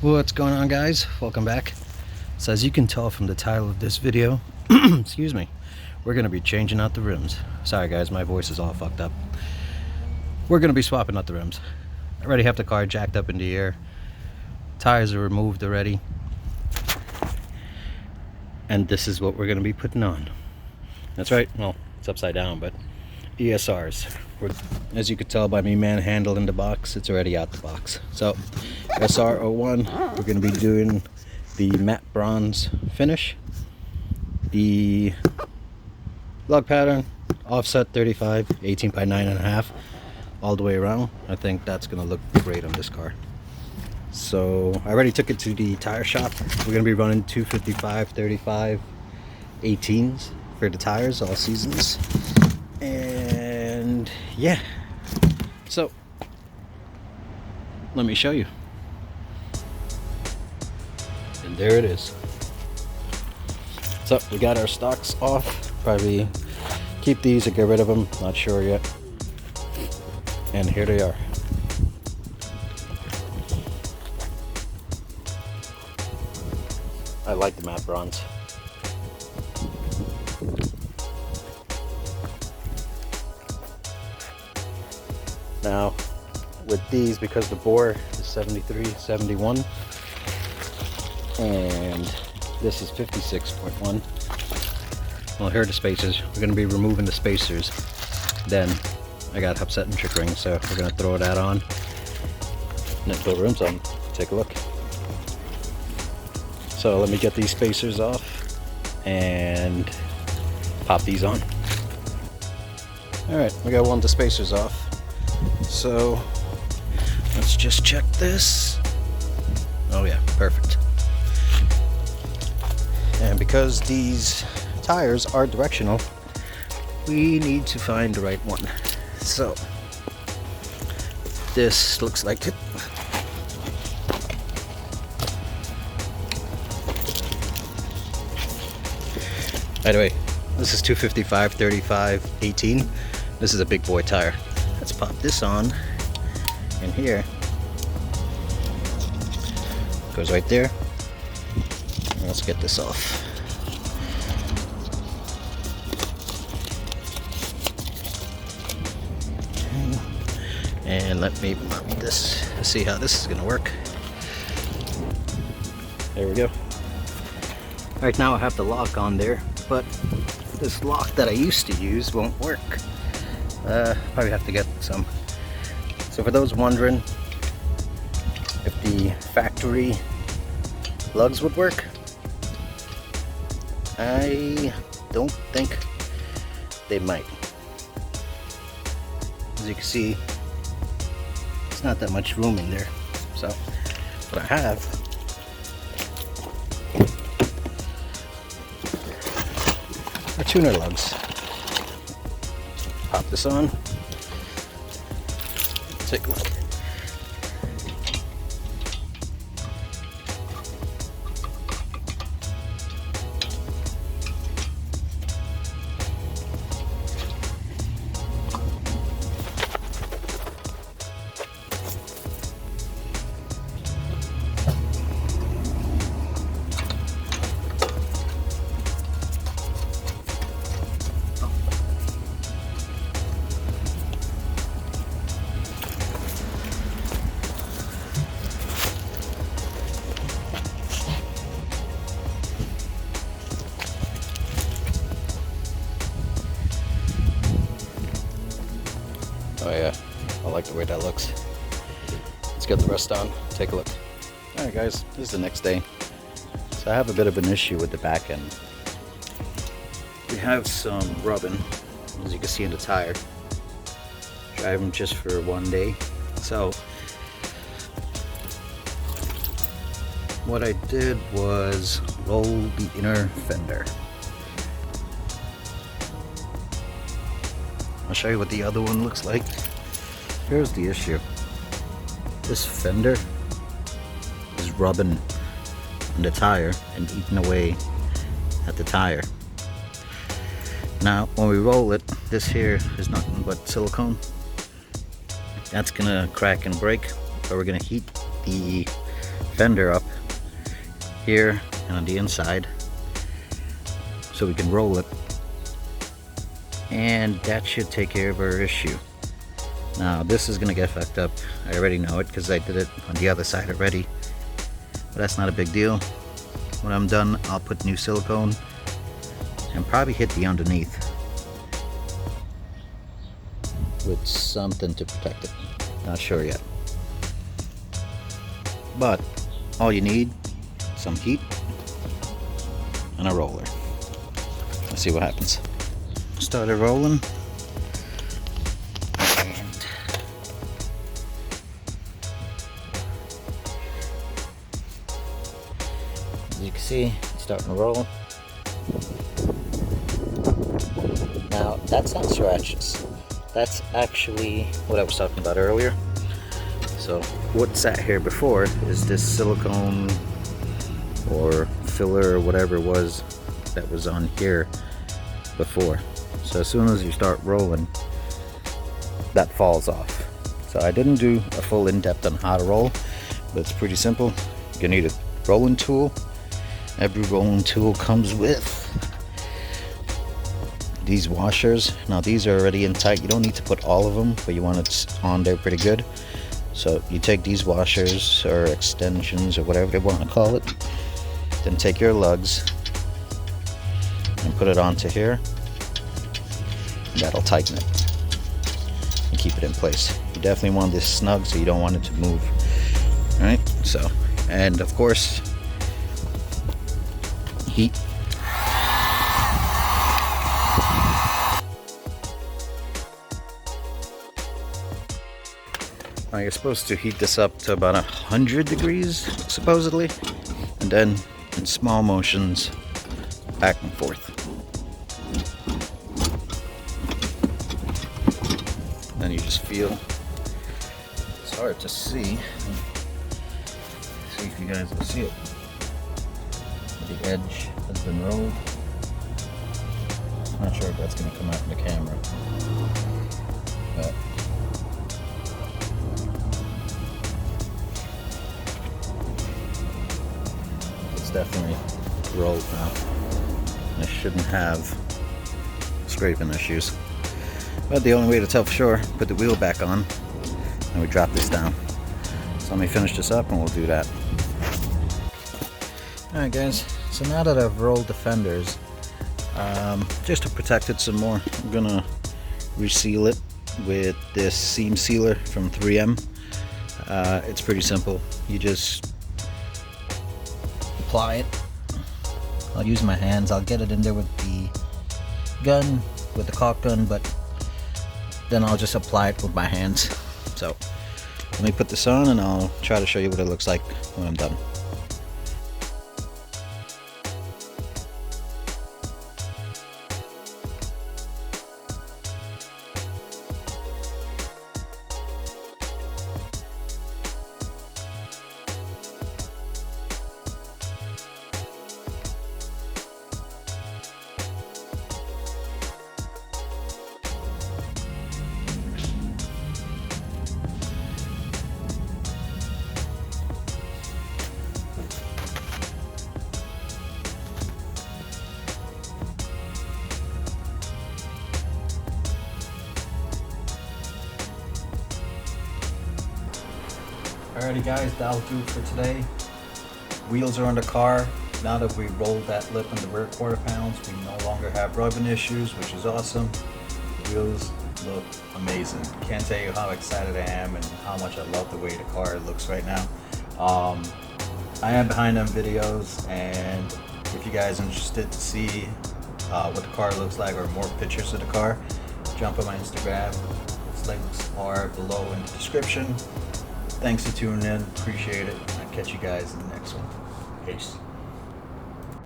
What's going on, guys? Welcome back. So as you can tell from the title of this video, excuse me, we're going to be changing out the rims. Sorry guys, my voice is all fucked up. We're going to be swapping out the rims. I already have the car jacked up in the air. Tires are removed already. And this is what we're going to be putting on. That's right, well, it's upside down, but ESRs. As you could tell by me manhandling the box, it's already out the box. So SR01, we're going to be doing the matte bronze finish, the lug pattern, offset 35, 18 by 9.5, all the way around. I think that's going to look great on this car. So I already took it to the tire shop. We're going to be running 255, 35, 18s for the tires, all seasons. And yeah, so let me show you. And there it is. So we got our stocks off. Probably keep these or get rid of them, not sure yet. And here they are. I like the matte bronze. Now with these, because the bore is 73, 71 and this is 56.1, well, here are the spacers. We're going to be removing the spacers. Then I got Centric Ring, so we're going to throw that on and then put rims on. Take a look. So let me get these spacers off and pop these on. Alright, we got one of the spacers off. So let's just check this. Oh yeah, perfect. And because these tires are directional, we need to find the right one. So this looks like it. By the way, this is 255, 35, 18. This is a big boy tire. Let's pop this on in here. Goes right there. Let's get this off. And let me pop this to see how this is going to work. There we go. Right now I have the lock on there, but this lock that I used to use won't work. Probably have to get some. So for those wondering if the factory lugs would work, I don't think they might. As you can see, it's not that much room in there. So what I have are tuner lugs. Pop this on. Take a look. Oh yeah, I like the way that looks. Let's get the rest on, take a look. Alright guys, this is the next day. So I have a bit of an issue with the back end. We have some rubbing, as you can see in the tire. Driving just for one day. So what I did was roll the inner fender. I'll show you what the other one looks like. Here's the issue. This fender is rubbing on the tire and eating away at the tire. Now when we roll it, this here is nothing but silicone. That's gonna crack and break, but we're gonna heat the fender up here and on the inside so we can roll it, and that should take care of our issue. Now this is gonna get fucked up. I already know it because I did it on the other side already, but that's not a big deal. When I'm done, I'll put new silicone and probably hit the underneath with something to protect it. Not sure yet. But all you need, some heat and a roller. Let's see what happens. Started rolling. And as you can see, it's starting to roll. Now, that's not scratches. That's actually what I was talking about earlier. So what sat here before is this silicone or filler or whatever it was that was on here before. So as soon as you start rolling, that falls off. So I didn't do a full in-depth on how to roll, but it's pretty simple. You need a rolling tool. Every rolling tool comes with these washers. Now these are already in tight. You don't need to put all of them, but you want it on there pretty good. So you take these washers or extensions or whatever they want to call it, then take your lugs and put it onto here. That'll tighten it and keep it in place. You definitely want this snug so you don't want it to move. Alright, so, and of course, heat. Now you're supposed to heat this up to about 100 degrees, supposedly, and then in small motions, back and forth. Then you just feel, it's hard to see if you guys can see it. The edge has been rolled. Not sure if that's going to come out in the camera, but it's definitely rolled now. I shouldn't have scraping issues. But the only way to tell for sure, put the wheel back on and we drop this down. So let me finish this up and we'll do that. Alright guys, so now that I've rolled the fenders, just to protect it some more, I'm gonna reseal it with this seam sealer from 3M. It's pretty simple. You just apply it. I'll use my hands. I'll get it in there with the gun, with the caulk gun, but then I'll just apply it with my hands. So let me put this on and I'll try to show you what it looks like when I'm done. Alrighty guys, that'll do it for today. Wheels are on the car. Now that we rolled that lip in the rear quarter pounds, we no longer have rubbing issues, which is awesome. The wheels look amazing. Can't tell you how excited I am and how much I love the way the car looks right now. I am behind them videos, and if you guys are interested to see what the car looks like or more pictures of the car, jump on my Instagram. Its links are below in the description. Thanks for tuning in. Appreciate it. I'll catch you guys in the next one. Peace.